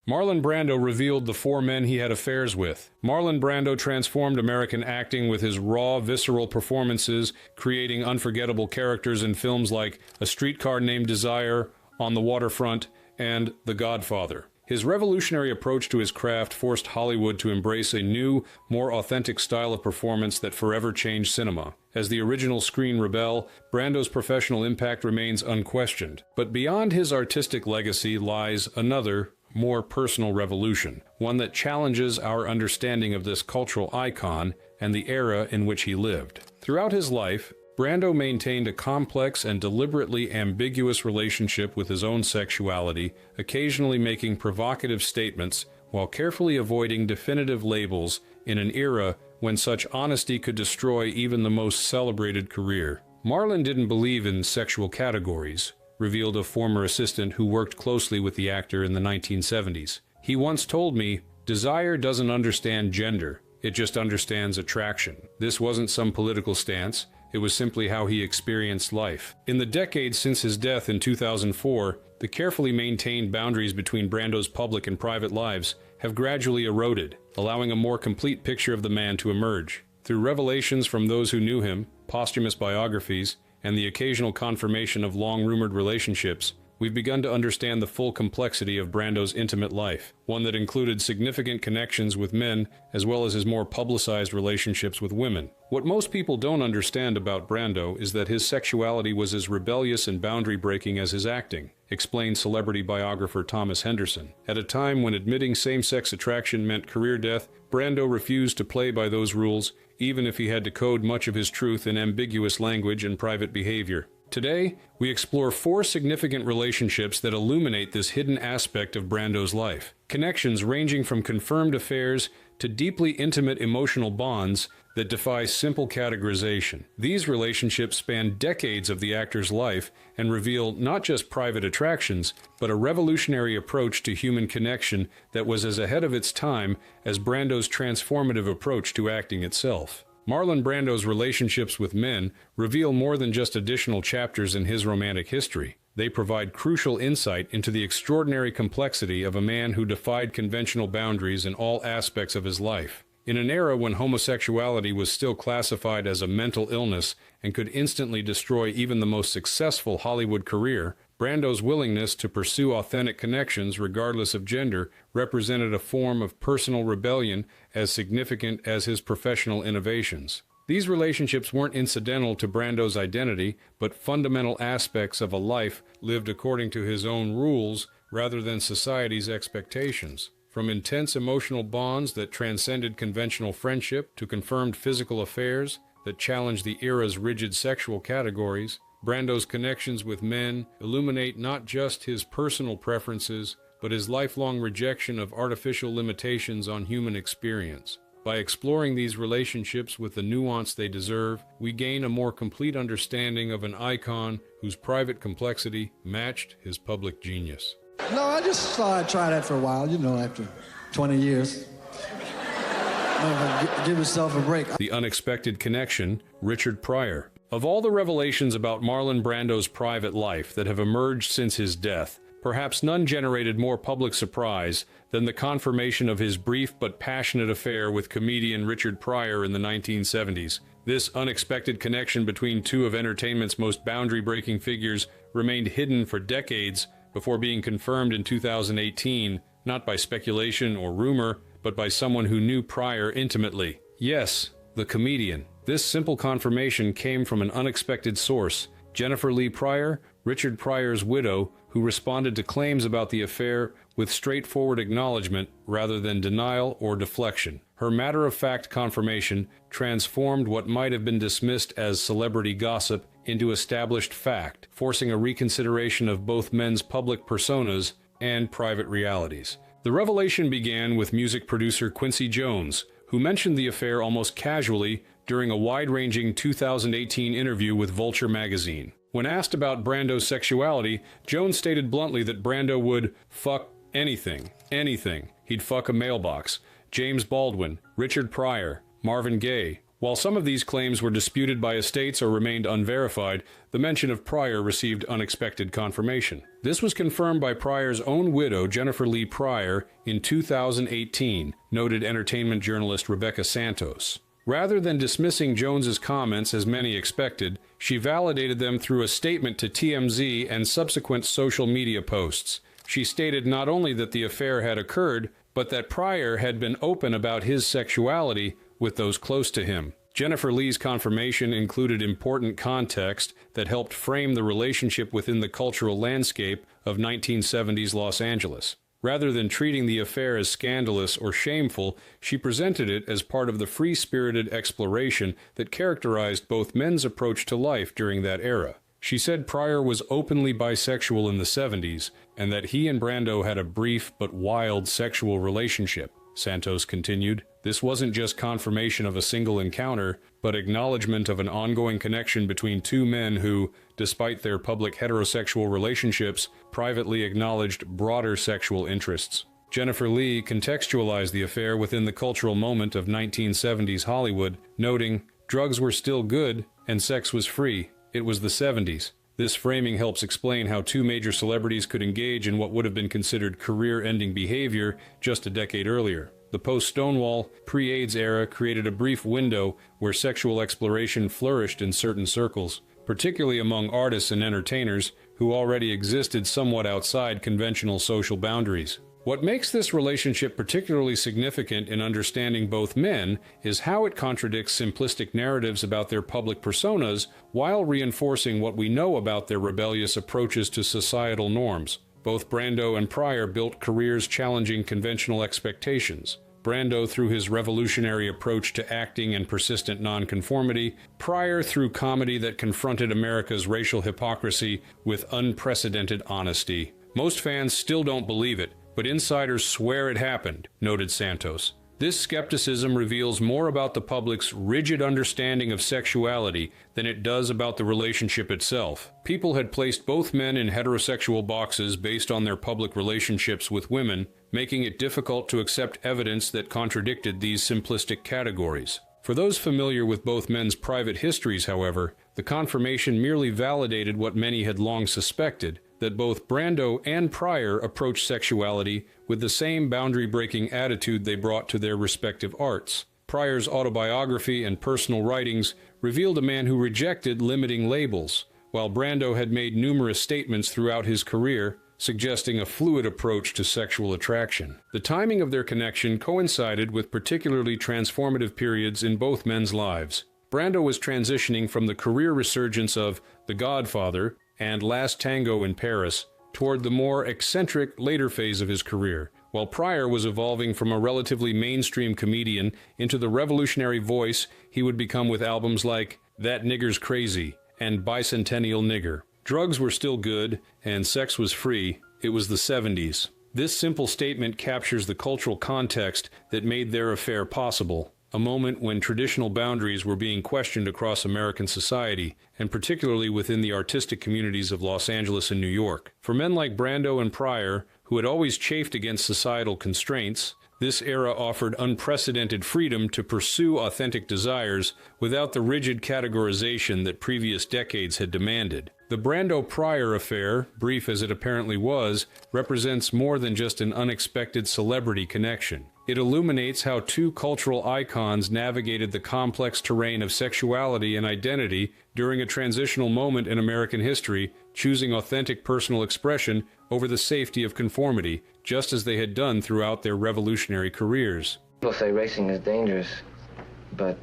Marlon Brando revealed the 4 men he had affairs with. Marlon Brando transformed American acting with his raw, visceral performances, creating unforgettable characters in films like A Streetcar Named Desire, On the Waterfront, and The Godfather. His revolutionary approach to his craft forced Hollywood to embrace a new, more authentic style of performance that forever changed cinema. As the original screen rebel, Brando's professional impact remains unquestioned. But beyond his artistic legacy lies another, more personal revolution, one that challenges our understanding of this cultural icon and the era in which he lived. Throughout his life, Brando maintained a complex and deliberately ambiguous relationship with his own sexuality, occasionally making provocative statements while carefully avoiding definitive labels in an era when such honesty could destroy even the most celebrated career. Marlon didn't believe in sexual categories, revealed a former assistant who worked closely with the actor in the 1970s. He once told me, "Desire doesn't understand gender, it just understands attraction." This wasn't some political stance. It was simply how he experienced life. In the decades since his death in 2004, the carefully maintained boundaries between Brando's public and private lives have gradually eroded, allowing a more complete picture of the man to emerge. Through revelations from those who knew him, posthumous biographies, and the occasional confirmation of long-rumored relationships, we've begun to understand the full complexity of Brando's intimate life, one that included significant connections with men as well as his more publicized relationships with women. What most people don't understand about Brando is that his sexuality was as rebellious and boundary-breaking as his acting, explained celebrity biographer Thomas Henderson. At a time when admitting same-sex attraction meant career death, Brando refused to play by those rules, even if he had to code much of his truth in ambiguous language and private behavior. Today, we explore 4 significant relationships that illuminate this hidden aspect of Brando's life. Connections ranging from confirmed affairs to deeply intimate emotional bonds that defy simple categorization. These relationships span decades of the actor's life and reveal not just private attractions, but a revolutionary approach to human connection that was as ahead of its time as Brando's transformative approach to acting itself. Marlon Brando's relationships with men reveal more than just additional chapters in his romantic history. They provide crucial insight into the extraordinary complexity of a man who defied conventional boundaries in all aspects of his life. In an era when homosexuality was still classified as a mental illness and could instantly destroy even the most successful Hollywood career, Brando's willingness to pursue authentic connections regardless of gender represented a form of personal rebellion as significant as his professional innovations. These relationships weren't incidental to Brando's identity, but fundamental aspects of a life lived according to his own rules rather than society's expectations. From intense emotional bonds that transcended conventional friendship to confirmed physical affairs that challenged the era's rigid sexual categories, Brando's connections with men illuminate not just his personal preferences, but his lifelong rejection of artificial limitations on human experience. By exploring these relationships with the nuance they deserve, we gain a more complete understanding of an icon whose private complexity matched his public genius. No, I just thought I'd try that for a while, after 20 years. Give yourself a break. The unexpected connection, Richard Pryor. Of all the revelations about Marlon Brando's private life that have emerged since his death, perhaps none generated more public surprise than the confirmation of his brief but passionate affair with comedian Richard Pryor in the 1970s. This unexpected connection between 2 of entertainment's most boundary-breaking figures remained hidden for decades before being confirmed in 2018, not by speculation or rumor, but by someone who knew Pryor intimately. Yes, the comedian. This simple confirmation came from an unexpected source, Jennifer Lee Pryor, Richard Pryor's widow, who responded to claims about the affair with straightforward acknowledgement rather than denial or deflection. Her matter-of-fact confirmation transformed what might have been dismissed as celebrity gossip into established fact, forcing a reconsideration of both men's public personas and private realities. The revelation began with music producer Quincy Jones, who mentioned the affair almost casually during a wide-ranging 2018 interview with Vulture magazine. When asked about Brando's sexuality, Jones stated bluntly that Brando would fuck anything. Anything. He'd fuck a mailbox. James Baldwin, Richard Pryor, Marvin Gaye, While some of these claims were disputed by estates or remained unverified, the mention of Pryor received unexpected confirmation. This was confirmed by Pryor's own widow, Jennifer Lee Pryor, in 2018, noted entertainment journalist Rebecca Santos. Rather than dismissing Jones's comments as many expected, she validated them through a statement to TMZ and subsequent social media posts. She stated not only that the affair had occurred, but that Pryor had been open about his sexuality with those close to him. Jennifer Lee's confirmation included important context that helped frame the relationship within the cultural landscape of 1970s Los Angeles. Rather than treating the affair as scandalous or shameful, she presented it as part of the free-spirited exploration that characterized both men's approach to life during that era. She said Pryor was openly bisexual in the 70s, and that he and Brando had a brief but wild sexual relationship. Santos continued, "This wasn't just confirmation of a single encounter, but acknowledgement of an ongoing connection between two men who, despite their public heterosexual relationships, privately acknowledged broader sexual interests." Jennifer Lee contextualized the affair within the cultural moment of 1970s Hollywood, noting, "Drugs were still good, and sex was free. It was the 70s. This framing helps explain how two major celebrities could engage in what would have been considered career-ending behavior just a decade earlier. The post-Stonewall, pre-AIDS era created a brief window where sexual exploration flourished in certain circles, particularly among artists and entertainers who already existed somewhat outside conventional social boundaries. What makes this relationship particularly significant in understanding both men is how it contradicts simplistic narratives about their public personas while reinforcing what we know about their rebellious approaches to societal norms. Both Brando and Pryor built careers challenging conventional expectations. Brando through his revolutionary approach to acting and persistent nonconformity, Pryor through comedy that confronted America's racial hypocrisy with unprecedented honesty. Most fans still don't believe it, but insiders swear it happened, noted Santos. This skepticism reveals more about the public's rigid understanding of sexuality than it does about the relationship itself. People had placed both men in heterosexual boxes based on their public relationships with women, making it difficult to accept evidence that contradicted these simplistic categories. For those familiar with both men's private histories, however, the confirmation merely validated what many had long suspected, that both Brando and Pryor approached sexuality with the same boundary-breaking attitude they brought to their respective arts. Pryor's autobiography and personal writings revealed a man who rejected limiting labels, while Brando had made numerous statements throughout his career, suggesting a fluid approach to sexual attraction. The timing of their connection coincided with particularly transformative periods in both men's lives. Brando was transitioning from the career resurgence of The Godfather and Last Tango in Paris toward the more eccentric later phase of his career, while Pryor was evolving from a relatively mainstream comedian into the revolutionary voice he would become with albums like That Nigger's Crazy and Bicentennial Nigger. Drugs were still good, and sex was free. It was the 70s. This simple statement captures the cultural context that made their affair possible, a moment when traditional boundaries were being questioned across American society, and particularly within the artistic communities of Los Angeles and New York. For men like Brando and Pryor, who had always chafed against societal constraints, this era offered unprecedented freedom to pursue authentic desires without the rigid categorization that previous decades had demanded. The Brando-Pryor affair, brief as it apparently was, represents more than just an unexpected celebrity connection. It illuminates how two cultural icons navigated the complex terrain of sexuality and identity during a transitional moment in American history, choosing authentic personal expression over the safety of conformity, just as they had done throughout their revolutionary careers. People say racing is dangerous, but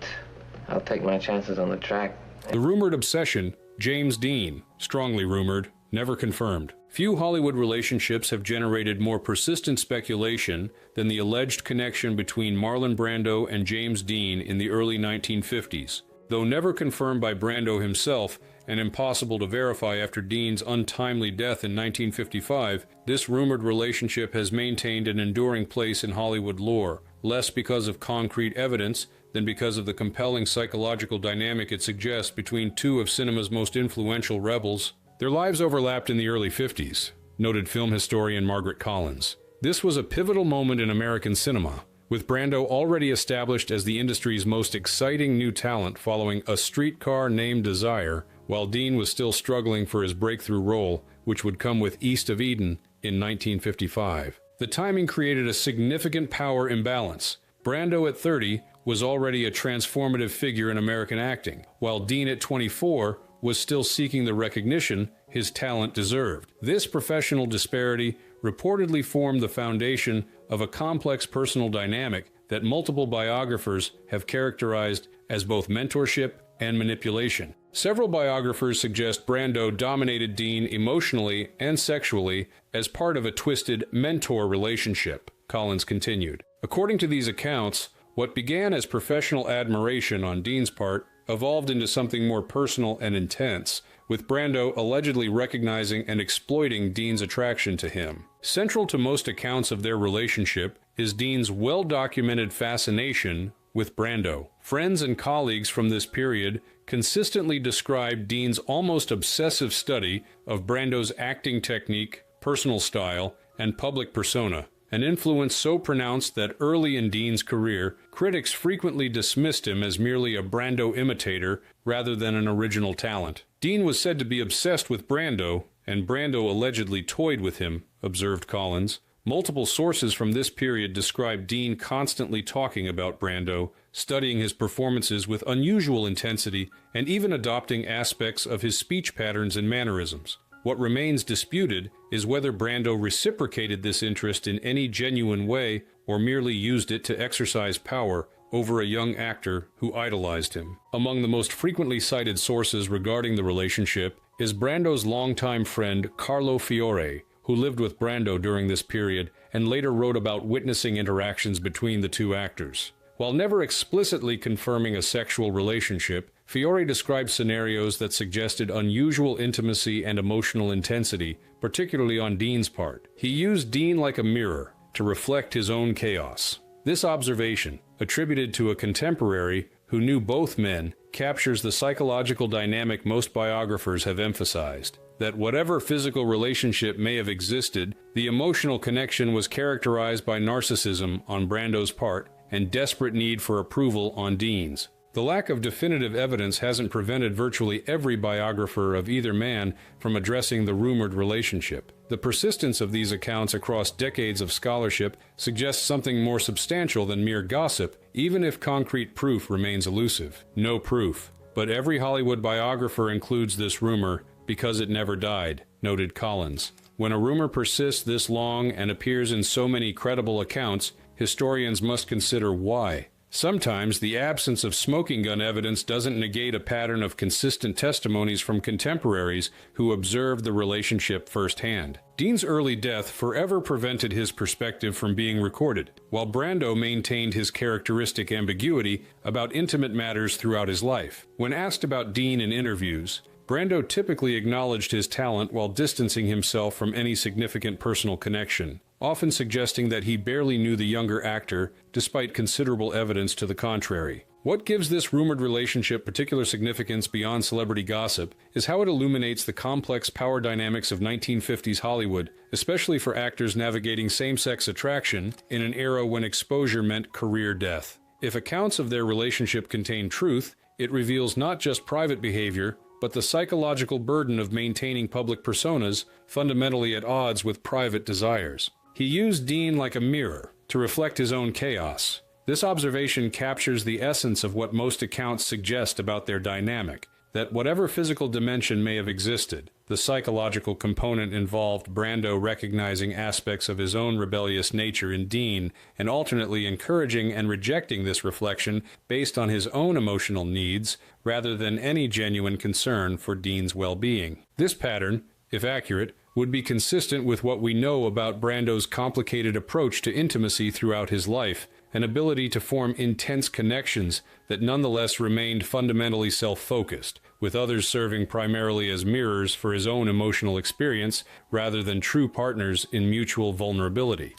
I'll take my chances on the track. The rumored obsession, James Dean, strongly rumored, never confirmed. Few Hollywood relationships have generated more persistent speculation than the alleged connection between Marlon Brando and James Dean in the early 1950s. Though never confirmed by Brando himself and impossible to verify after Dean's untimely death in 1955, this rumored relationship has maintained an enduring place in Hollywood lore, less because of concrete evidence than because of the compelling psychological dynamic it suggests between two of cinema's most influential rebels. Their lives overlapped in the early 50s, noted film historian Margaret Collins. This was a pivotal moment in American cinema, With Brando already established as the industry's most exciting new talent following A Streetcar Named Desire, while Dean was still struggling for his breakthrough role, which would come with East of Eden in 1955. The timing created a significant power imbalance. Brando at 30 was already a transformative figure in American acting, while Dean at 24 was still seeking the recognition his talent deserved. This professional disparity reportedly formed the foundation of a complex personal dynamic that multiple biographers have characterized as both mentorship and manipulation. Several biographers suggest Brando dominated Dean emotionally and sexually as part of a twisted mentor relationship, Collins continued. According to these accounts, what began as professional admiration on Dean's part evolved into something more personal and intense, with Brando allegedly recognizing and exploiting Dean's attraction to him. Central to most accounts of their relationship is Dean's well-documented fascination with Brando. Friends and colleagues from this period consistently described Dean's almost obsessive study of Brando's acting technique, personal style, and public persona, an influence so pronounced that early in Dean's career, critics frequently dismissed him as merely a Brando imitator rather than an original talent. Dean was said to be obsessed with Brando, and Brando allegedly toyed with him, observed Collins. Multiple sources from this period describe Dean constantly talking about Brando, studying his performances with unusual intensity, and even adopting aspects of his speech patterns and mannerisms. What remains disputed is whether Brando reciprocated this interest in any genuine way or merely used it to exercise power over a young actor who idolized him. Among the most frequently cited sources regarding the relationship is Brando's longtime friend Carlo Fiore, who lived with Brando during this period and later wrote about witnessing interactions between the two actors. While never explicitly confirming a sexual relationship, Fiore described scenarios that suggested unusual intimacy and emotional intensity, particularly on Dean's part. He used Dean like a mirror to reflect his own chaos. This observation, attributed to a contemporary who knew both men, captures the psychological dynamic most biographers have emphasized. That whatever physical relationship may have existed, the emotional connection was characterized by narcissism on Brando's part and desperate need for approval on Dean's. The lack of definitive evidence hasn't prevented virtually every biographer of either man from addressing the rumored relationship. The persistence of these accounts across decades of scholarship suggests something more substantial than mere gossip, even if concrete proof remains elusive. No proof. But every Hollywood biographer includes this rumor because it never died, noted Collins. When a rumor persists this long and appears in so many credible accounts, historians must consider why. Sometimes the absence of smoking gun evidence doesn't negate a pattern of consistent testimonies from contemporaries who observed the relationship firsthand. Dean's early death forever prevented his perspective from being recorded, while Brando maintained his characteristic ambiguity about intimate matters throughout his life. When asked about Dean in interviews, Brando typically acknowledged his talent while distancing himself from any significant personal connection, often suggesting that he barely knew the younger actor, despite considerable evidence to the contrary. What gives this rumored relationship particular significance beyond celebrity gossip is how it illuminates the complex power dynamics of 1950s Hollywood, especially for actors navigating same-sex attraction in an era when exposure meant career death. If accounts of their relationship contain truth, it reveals not just private behavior, but the psychological burden of maintaining public personas fundamentally at odds with private desires. He used Dean like a mirror to reflect his own chaos. This observation captures the essence of what most accounts suggest about their dynamic, that whatever physical dimension may have existed, the psychological component involved Brando recognizing aspects of his own rebellious nature in Dean and alternately encouraging and rejecting this reflection based on his own emotional needs rather than any genuine concern for Dean's well-being. This pattern, if accurate, would be consistent with what we know about Brando's complicated approach to intimacy throughout his life, an ability to form intense connections that nonetheless remained fundamentally self-focused, with others serving primarily as mirrors for his own emotional experience rather than true partners in mutual vulnerability.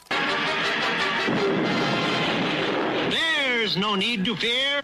There's no need to fear.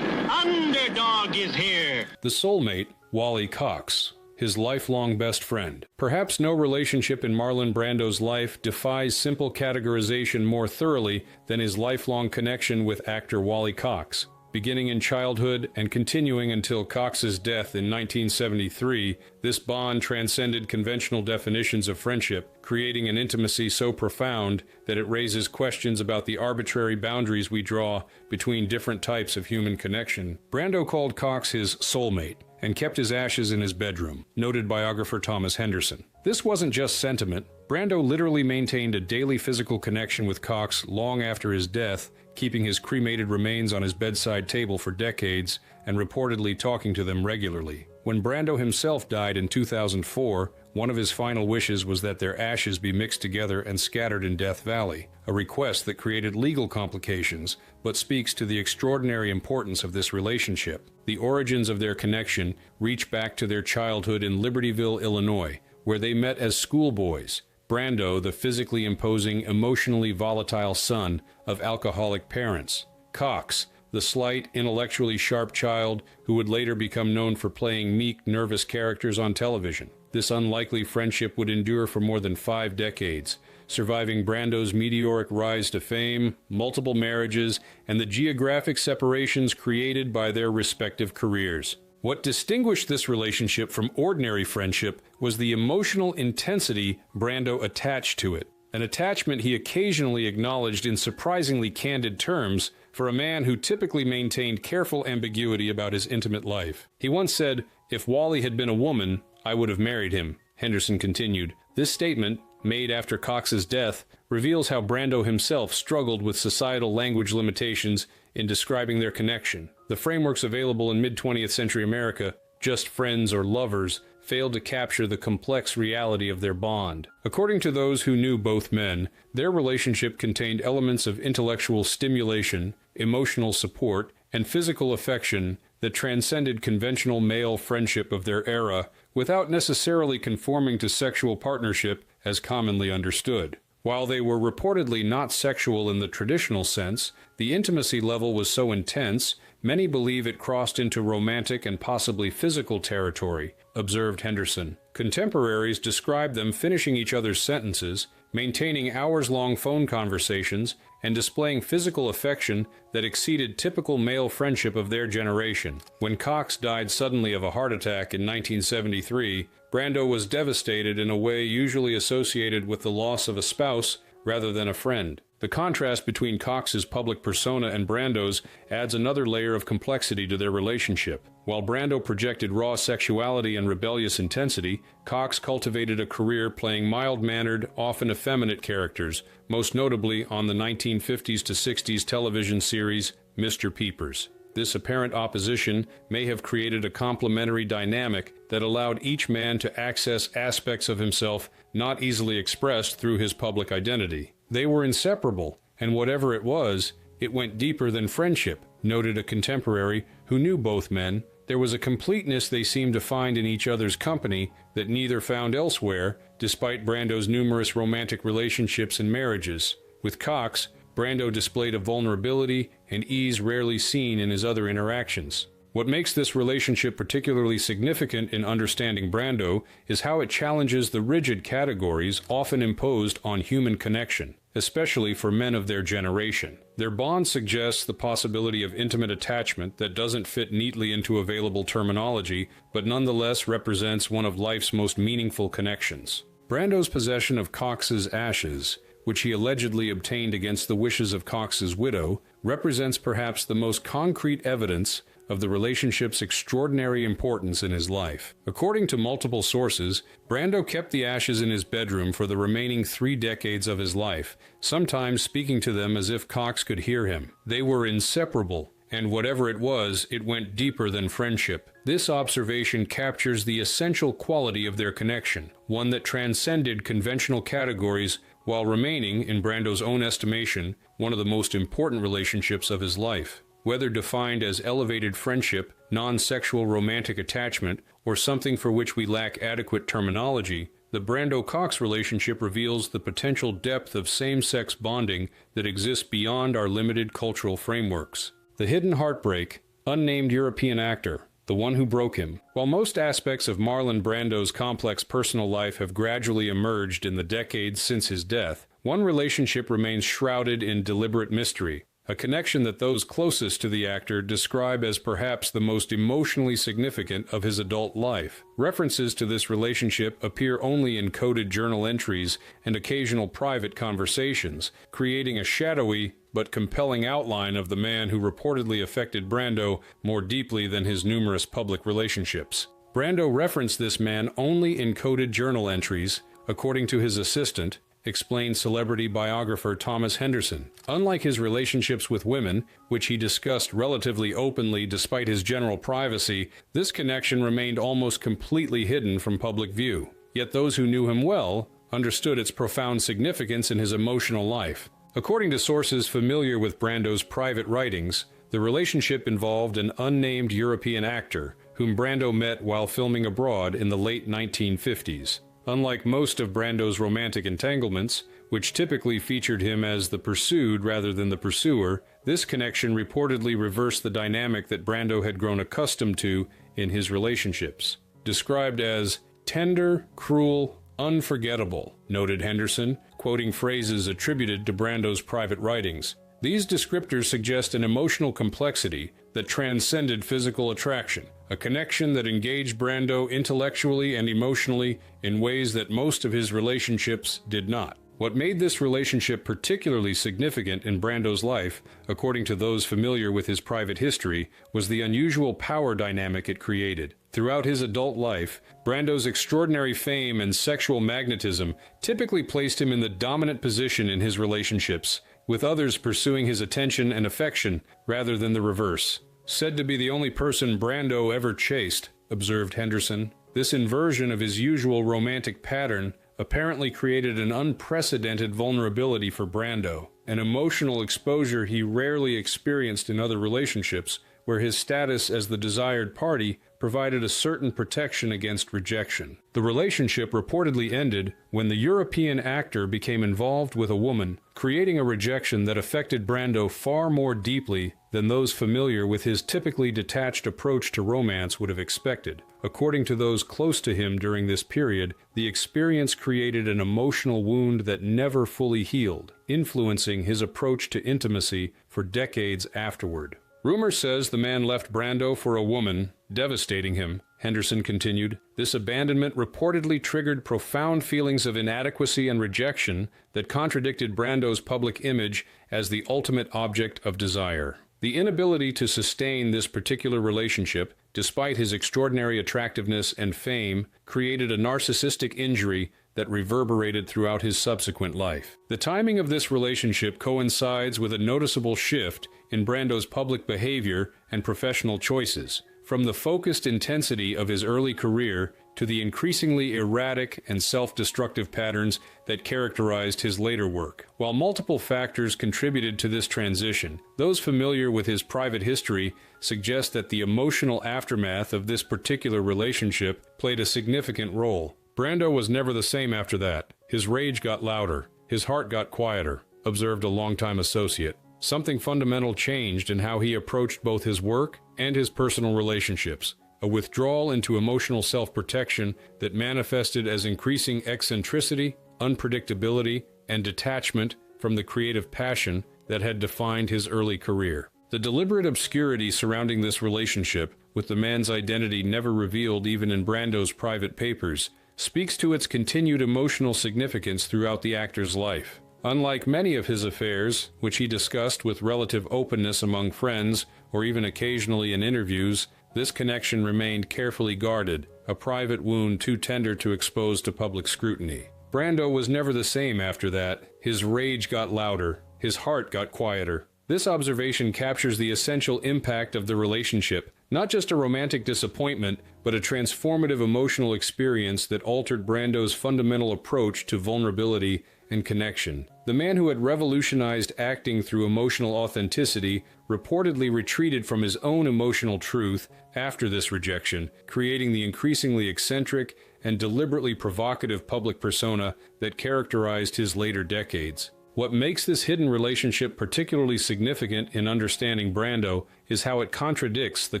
Underdog is here. The soulmate, Wally Cox. his lifelong best friend. Perhaps no relationship in Marlon Brando's life defies simple categorization more thoroughly than his lifelong connection with actor Wally Cox. Beginning in childhood and continuing until Cox's death in 1973, this bond transcended conventional definitions of friendship, creating an intimacy so profound that it raises questions about the arbitrary boundaries we draw between different types of human connection. Brando called Cox his soulmate and kept his ashes in his bedroom, noted biographer Thomas Henderson. This wasn't just sentiment. Brando literally maintained a daily physical connection with Cox long after his death, keeping his cremated remains on his bedside table for decades and reportedly talking to them regularly. When Brando himself died in 2004, one of his final wishes was that their ashes be mixed together and scattered in Death Valley, a request that created legal complications, but speaks to the extraordinary importance of this relationship. The origins of their connection reach back to their childhood in Libertyville, Illinois, where they met as schoolboys. Brando, the physically imposing, emotionally volatile son of alcoholic parents. Cox, the slight, intellectually sharp child who would later become known for playing meek, nervous characters on television. This unlikely friendship would endure for more than 5 decades, surviving Brando's meteoric rise to fame, multiple marriages, and the geographic separations created by their respective careers. What distinguished this relationship from ordinary friendship was the emotional intensity Brando attached to it, an attachment he occasionally acknowledged in surprisingly candid terms for a man who typically maintained careful ambiguity about his intimate life. He once said, "If Wally had been a woman, I would have married him." Henderson continued, "This statement, made after Cox's death, reveals how Brando himself struggled with societal language limitations in describing their connection. The frameworks available in mid-20th century America, just friends or lovers, failed to capture the complex reality of their bond. According to those who knew both men, their relationship contained elements of intellectual stimulation, emotional support, and physical affection that transcended conventional male friendship of their era without necessarily conforming to sexual partnership as commonly understood. While they were reportedly not sexual in the traditional sense, the intimacy level was so intense, many believe it crossed into romantic and possibly physical territory, observed Henderson. Contemporaries describe them finishing each other's sentences, maintaining hours-long phone conversations, and displaying physical affection that exceeded typical male friendship of their generation. When Cox died suddenly of a heart attack in 1973, Brando was devastated in a way usually associated with the loss of a spouse rather than a friend. The contrast between Cox's public persona and Brando's adds another layer of complexity to their relationship. While Brando projected raw sexuality and rebellious intensity, Cox cultivated a career playing mild-mannered, often effeminate characters, most notably on the 1950s to 60s television series Mr. Peepers. This apparent opposition may have created a complementary dynamic that allowed each man to access aspects of himself not easily expressed through his public identity. They were inseparable, and whatever it was, it went deeper than friendship, noted a contemporary who knew both men. There was a completeness they seemed to find in each other's company that neither found elsewhere, despite Brando's numerous romantic relationships and marriages. With Cox, Brando displayed a vulnerability and ease rarely seen in his other interactions. What makes this relationship particularly significant in understanding Brando is how it challenges the rigid categories often imposed on human connection, especially for men of their generation. Their bond suggests the possibility of intimate attachment that doesn't fit neatly into available terminology, but nonetheless represents one of life's most meaningful connections. Brando's possession of Cox's ashes, which he allegedly obtained against the wishes of Cox's widow, represents perhaps the most concrete evidence of the relationship's extraordinary importance in his life. According to multiple sources, Brando kept the ashes in his bedroom for the remaining 3 decades of his life, sometimes speaking to them as if Cox could hear him. They were inseparable, and whatever it was, it went deeper than friendship. This observation captures the essential quality of their connection, one that transcended conventional categories while remaining, in Brando's own estimation, one of the most important relationships of his life. Whether defined as elevated friendship, non-sexual romantic attachment, or something for which we lack adequate terminology, the Brando-Cox relationship reveals the potential depth of same-sex bonding that exists beyond our limited cultural frameworks. The hidden heartbreak, unnamed European actor, the one who broke him. While most aspects of Marlon Brando's complex personal life have gradually emerged in the decades since his death, one relationship remains shrouded in deliberate mystery, a connection that those closest to the actor describe as perhaps the most emotionally significant of his adult life. References to this relationship appear only in coded journal entries and occasional private conversations, creating a shadowy but compelling outline of the man who reportedly affected Brando more deeply than his numerous public relationships. Brando referenced this man only in coded journal entries, according to his assistant, explained celebrity biographer Thomas Henderson. Unlike his relationships with women, which he discussed relatively openly despite his general privacy, this connection remained almost completely hidden from public view. Yet those who knew him well understood its profound significance in his emotional life. According to sources familiar with Brando's private writings, the relationship involved an unnamed European actor, whom Brando met while filming abroad in the late 1950s. Unlike most of Brando's romantic entanglements, which typically featured him as the pursued rather than the pursuer, this connection reportedly reversed the dynamic that Brando had grown accustomed to in his relationships. Described as tender, cruel, unforgettable, noted Henderson, quoting phrases attributed to Brando's private writings. These descriptors suggest an emotional complexity that transcended physical attraction, a connection that engaged Brando intellectually and emotionally in ways that most of his relationships did not. What made this relationship particularly significant in Brando's life, according to those familiar with his private history, was the unusual power dynamic it created. Throughout his adult life, Brando's extraordinary fame and sexual magnetism typically placed him in the dominant position in his relationships, with others pursuing his attention and affection rather than the reverse. Said to be the only person Brando ever chased, observed Henderson, this inversion of his usual romantic pattern apparently created an unprecedented vulnerability for Brando, an emotional exposure he rarely experienced in other relationships, where his status as the desired party provided a certain protection against rejection. The relationship reportedly ended when the European actor became involved with a woman, creating a rejection that affected Brando far more deeply than those familiar with his typically detached approach to romance would have expected. According to those close to him during this period, the experience created an emotional wound that never fully healed, influencing his approach to intimacy for decades afterward. Rumor says the man left Brando for a woman, devastating him. Henderson continued, this abandonment reportedly triggered profound feelings of inadequacy and rejection that contradicted Brando's public image as the ultimate object of desire. The inability to sustain this particular relationship, despite his extraordinary attractiveness and fame, created a narcissistic injury that reverberated throughout his subsequent life. The timing of this relationship coincides with a noticeable shift in Brando's public behavior and professional choices, from the focused intensity of his early career to the increasingly erratic and self-destructive patterns that characterized his later work. While multiple factors contributed to this transition, those familiar with his private history suggest that the emotional aftermath of this particular relationship played a significant role. Brando was never the same after that. His rage got louder. His heart got quieter, observed a longtime associate. Something fundamental changed in how he approached both his work and his personal relationships, a withdrawal into emotional self-protection that manifested as increasing eccentricity, unpredictability, and detachment from the creative passion that had defined his early career. The deliberate obscurity surrounding this relationship, with the man's identity never revealed even in Brando's private papers, speaks to its continued emotional significance throughout the actor's life. Unlike many of his affairs, which he discussed with relative openness among friends or even occasionally in interviews, this connection remained carefully guarded, a private wound too tender to expose to public scrutiny. Brando was never the same after that. His rage got louder. His heart got quieter. This observation captures the essential impact of the relationship, not just a romantic disappointment, but a transformative emotional experience that altered Brando's fundamental approach to vulnerability and connection. The man who had revolutionized acting through emotional authenticity reportedly retreated from his own emotional truth after this rejection, creating the increasingly eccentric and deliberately provocative public persona that characterized his later decades. What makes this hidden relationship particularly significant in understanding Brando is how it contradicts the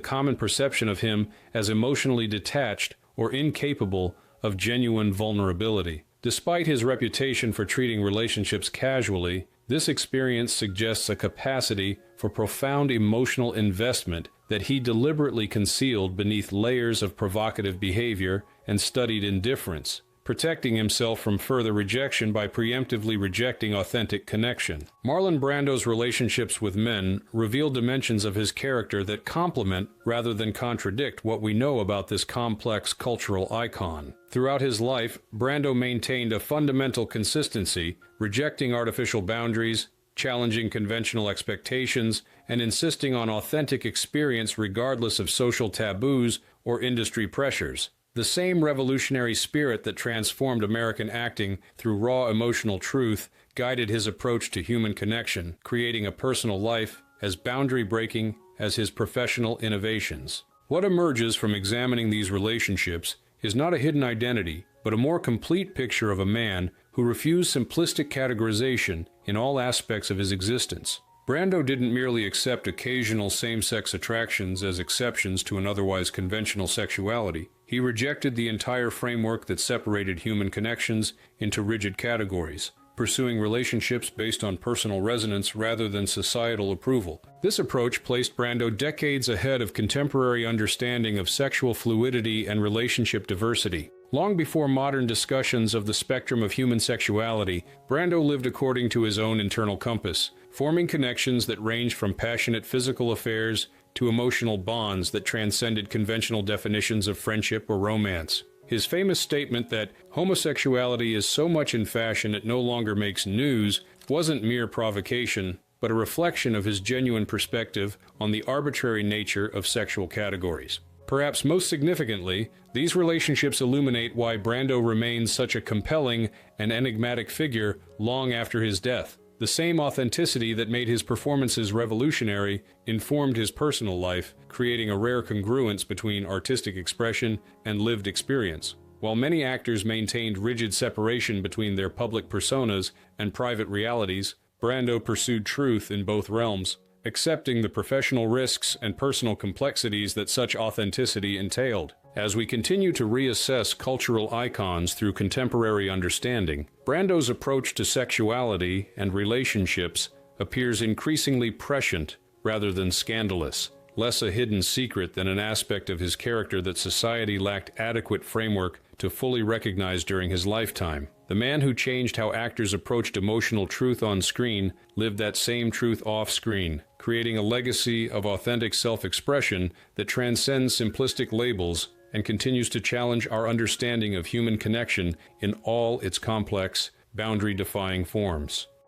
common perception of him as emotionally detached or incapable of genuine vulnerability. Despite his reputation for treating relationships casually, this experience suggests a capacity for profound emotional investment that he deliberately concealed beneath layers of provocative behavior and studied indifference, protecting himself from further rejection by preemptively rejecting authentic connection. Marlon Brando's relationships with men reveal dimensions of his character that complement rather than contradict what we know about this complex cultural icon. Throughout his life, Brando maintained a fundamental consistency, rejecting artificial boundaries, challenging conventional expectations, and insisting on authentic experience regardless of social taboos or industry pressures. The same revolutionary spirit that transformed American acting through raw emotional truth guided his approach to human connection, creating a personal life as boundary-breaking as his professional innovations. What emerges from examining these relationships is not a hidden identity, but a more complete picture of a man who refused simplistic categorization in all aspects of his existence. Brando didn't merely accept occasional same-sex attractions as exceptions to an otherwise conventional sexuality. He rejected the entire framework that separated human connections into rigid categories, pursuing relationships based on personal resonance rather than societal approval. This approach placed Brando decades ahead of contemporary understanding of sexual fluidity and relationship diversity. Long before modern discussions of the spectrum of human sexuality, Brando lived according to his own internal compass, forming connections that ranged from passionate physical affairs to emotional bonds that transcended conventional definitions of friendship or romance. His famous statement that homosexuality is so much in fashion it no longer makes news wasn't mere provocation, but a reflection of his genuine perspective on the arbitrary nature of sexual categories. Perhaps most significantly, these relationships illuminate why Brando remains such a compelling and enigmatic figure long after his death. The same authenticity that made his performances revolutionary informed his personal life, creating a rare congruence between artistic expression and lived experience. While many actors maintained rigid separation between their public personas and private realities, Brando pursued truth in both realms, accepting the professional risks and personal complexities that such authenticity entailed. As we continue to reassess cultural icons through contemporary understanding, Brando's approach to sexuality and relationships appears increasingly prescient rather than scandalous, less a hidden secret than an aspect of his character that society lacked adequate framework to fully recognize during his lifetime. The man who changed how actors approached emotional truth on screen lived that same truth off-screen, creating a legacy of authentic self-expression that transcends simplistic labels and continues to challenge our understanding of human connection in all its complex, boundary-defying forms.